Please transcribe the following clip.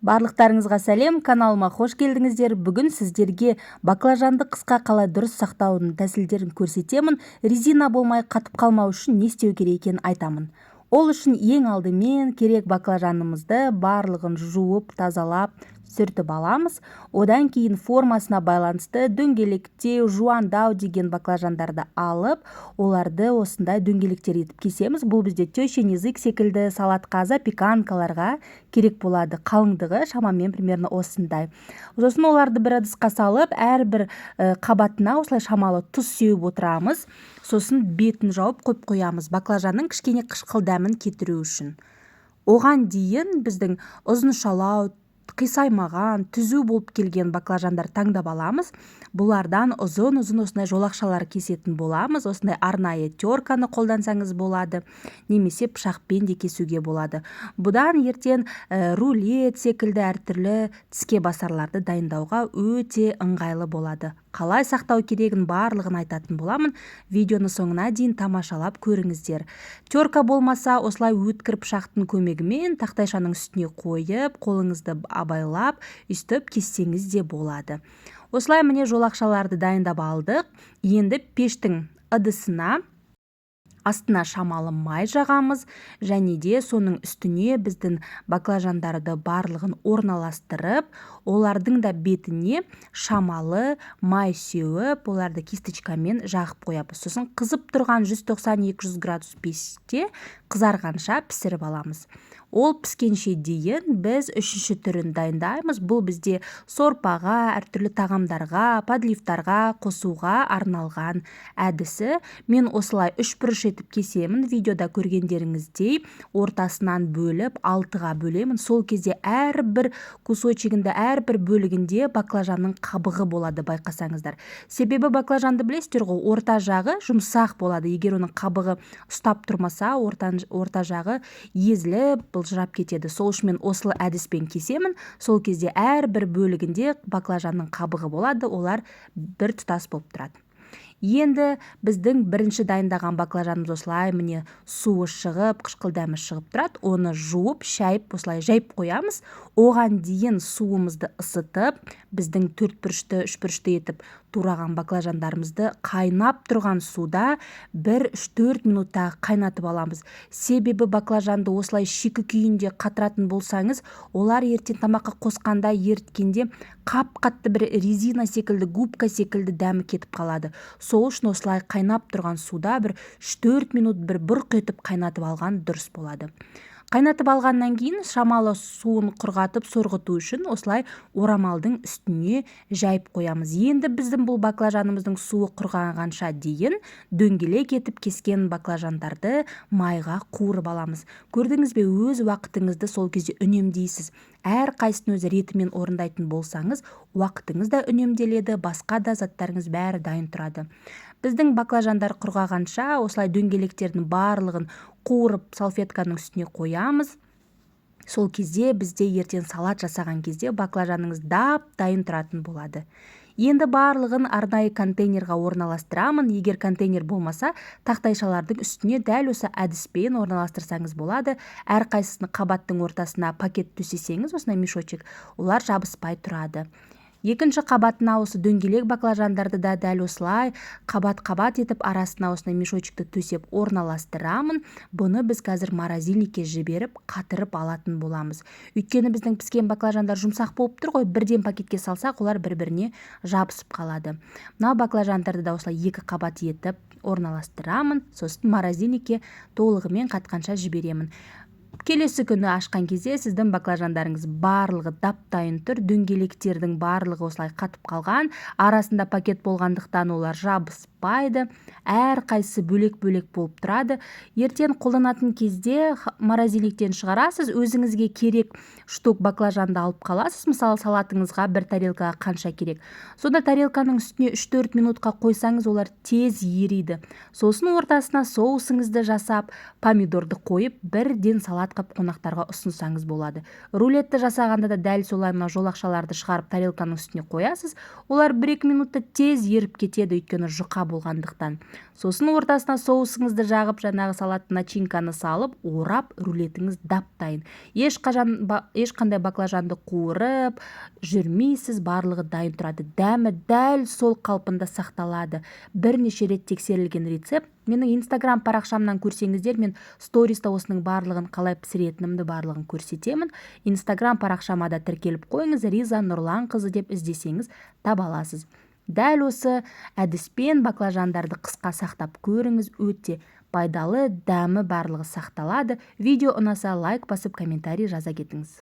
Барлықтарыңызға сәлем, каналыма қош келдіңіздер. Бүгін сіздерге баклажанды қысқа қалай дұрыс сақтаудың тәсілдерін көрсетемін. Резина болмай қатып қалмау үшін не істеу керек екенін айтамын. Ол үшін ең алдымен керек баклажанымызды барлығын жуып, тазалап, сүртіп аламыз. Одан кейін формасына байланысты дөңгелектеу, жуандау деген баклажандарды алып, оларды осындай дөңгелектер етіп кесеміз. Бұл бізде тещин язык секілді салатқа, запеканкаларға керек болады. Қалыңдығы шамамен примерно осындай. Сосын оларды бір ыдысқа салып, әрбір қабатына осылай шамалы тұз сеуіп отырамыз. Сосын бетін жауып қойып қоямыз, баклажанның кішкене қышқыл дәмін кетіру үшін. Оған дейін біздің ұзыншалау, қисаймаған, түзу болып келген баклажандар таңдап аламыз. Бұлардан ұзын-ұзын осындай жолақшалар кесетін боламыз. Осындай арнайы терканы қолдансаңыз болады, немесе пышақпен де кесуге болады. Бұдан ертең рулет секілді әртүрлі тіске басарларды дайындауға өте ыңғайлы болады. Қалай сақтау керегін барлығын айтатын боламын. Видеоны соңына дейін тамашалап көріңіздер. Терка болмаса, осылай өткір пышақтың көмегімен тақтайшаның үстіне қойып, қолыңызды абайлап, үстіп кессеңіз де болады. Осылай міне жолақшаларды дайындап алдық. Енді пештің ыдысына астына шамалы май жағамыз, және де соның үстіне біздің баклажандарды барлығын орналастырып, олардың да бетіне шамалы май сеуіп, оларды кисточкамен жағып қоямыз. Сосын қызып тұрған 190-200 градус пеште қызарғанша пісіріп аламыз. Ол піскенше дейін біз үшінші түрін дайындаймыз. Бұл бізде сорпаға, әртүрлі тағамдарға, подливтарға қосуға арналған әдісі. Мен осылай 3 бұрыш етіп кесемін. Видеода көргендеріңіздей ортасынан бөліп, 6-ға бөлемін. Сол кезде әрбір кусочегінде, әрбір бөлігінде баклажанның қабығы болады, байқасаңыздар. Себебі баклажанды білесіздер ғой, орта жағы жұмсақ болады. Егер оның қабығы ұстап тұрмаса, орта жағы езіліп, жылжырап кетеді. Сол үшін мен осылы әдіспен кесемін. Сол кезде әрбір бөлігінде баклажанның қабығы болады, олар бір тұтас болып тұрады. Енді біздің бірінші дайындаған баклажанымыз осылай міне суы шығып, қышқыл дәмі шығып тұрады. Оны жуып, шайып, осылай жайып қоямыз. Оған дейін суымызды ысытып, біздің 4 бұрышты, 3 бұрышты етіп тураған баклажандарымызды қайнап тұрған суда 1-3-4 минутта қайнатып аламыз. Себебі баклажанды осылай шикі күйінде қатыратын болсаңыз, олар ертең тамаққа қосқанда, еріткенде қап-қатты бір резина секілді, губка секілді дәмі кетіп қалады. Сол үшін осылай қайнап тұрған суда 3-4 минут бұрқ етіп қайнатып алған дұрыс болады. Қайнатып алғаннан кейін шамалы суын құрғатып сорғыту үшін осылай орамалдың үстіне жайып қоямыз. Енді біздің бұл баклажанымыздың суы құрғанғанша дейін дөңгелек етіп кескен баклажандарды майға қуырып аламыз. Көрдіңіз бе, өз уақытыңызды сол кезде үнемдейсіз. Әр қайсысын өз ретімен орындайтын болсаңыз, уақытыңыз да үнемделеді, басқа да заттарыңыз бәрі дайын тұрады. Біздің баклажандар құрғағанша осылай дөңгелектердің барлығын қуырып салфетканың үстіне қоямыз. Сол кезде бізде ертең салат жасаған кезде баклажаныңыз дайын тұратын болады. Енді барлығын арнайы контейнерға орналастырамын. Егер контейнер болмаса, тақтайшалардың үстіне дәл осы әдіспен орналастырсаңыз болады. Әр қайсысын қабаттың ортасына пакет төсесеңіз, осындай мешочек, олар жабыспай тұрады. Екінші қабатына осы дөңгелек баклажандарды да дәл осылай қабат-қабат етіп арасына осындай мешочекті төсеп орналастырамын. Бұны біз қазір морозильникке жіберіп, қатырып алатын боламыз. Өйткені біздің піскен баклажандар жұмсақ болып тұр ғой, бірден пакетке салсақ, олар бір-біріне жабысып қалады. Мына баклажандарды да осылай 2 қабат етіп орналастырамын. Сосын морозильникке толығымен қатқанша жіберемін. Келесі күні ашқан кезде сіздің баклажандарыңыз барлығы дап-дайын тұр, дөңгелектердің барлығы осылай қатып қалған, арасында пакет болғандықтан олар жабыспайды, әр қайсысы бөлек-бөлек болып тұрады. Ертең қолданатын кезде морозильниктен шығарасыз, өзіңізге керек штук баклажанды алып қаласыз, мысалы салатыңызға бір тарелкаға қанша керек. Сонда тарелканың үстіне 3-4 минутқа қойсаңыз, олар тез ериді. Сосын ортасына соусыңызды жасап, помидорды қойып, бірден салат қып қонақтарға ұсынсаңыз болады. Рулетті жасағанда да дәл солай мына жолақшаларды шығарып тарелканың үстіне қоясыз. Олар 1-2 минутта тез еріп кетеді, өйткені жұқа болғандықтан. Сосын ортасына соусыңызды жағып, жаңағы салат начинканы салып, орап, рулетіңіз дап-дайын. Ешқандай баклажанды қуырып жүрмейсіз, барлығы дайын тұрады. Дәмі дәл сол қалпында сақталады. Бірнеше рет тексерілген рецепт. Менің Instagram парақшамнан көрсеңіздер, мен сториста осының барлығын қалай пісіретінімді барлығын көрсетемін. Instagram парақшама да тіркеліп қойыңыз, Риза Нұрланқызы деп іздесеңіз таба аласыз. Дәл осы әдіспен баклажандарды қысқа сақтап көріңіз, өте пайдалы, дәмі барлығы сақталады. Видео ұнаса лайк басып, комментарий жаза кетіңіз.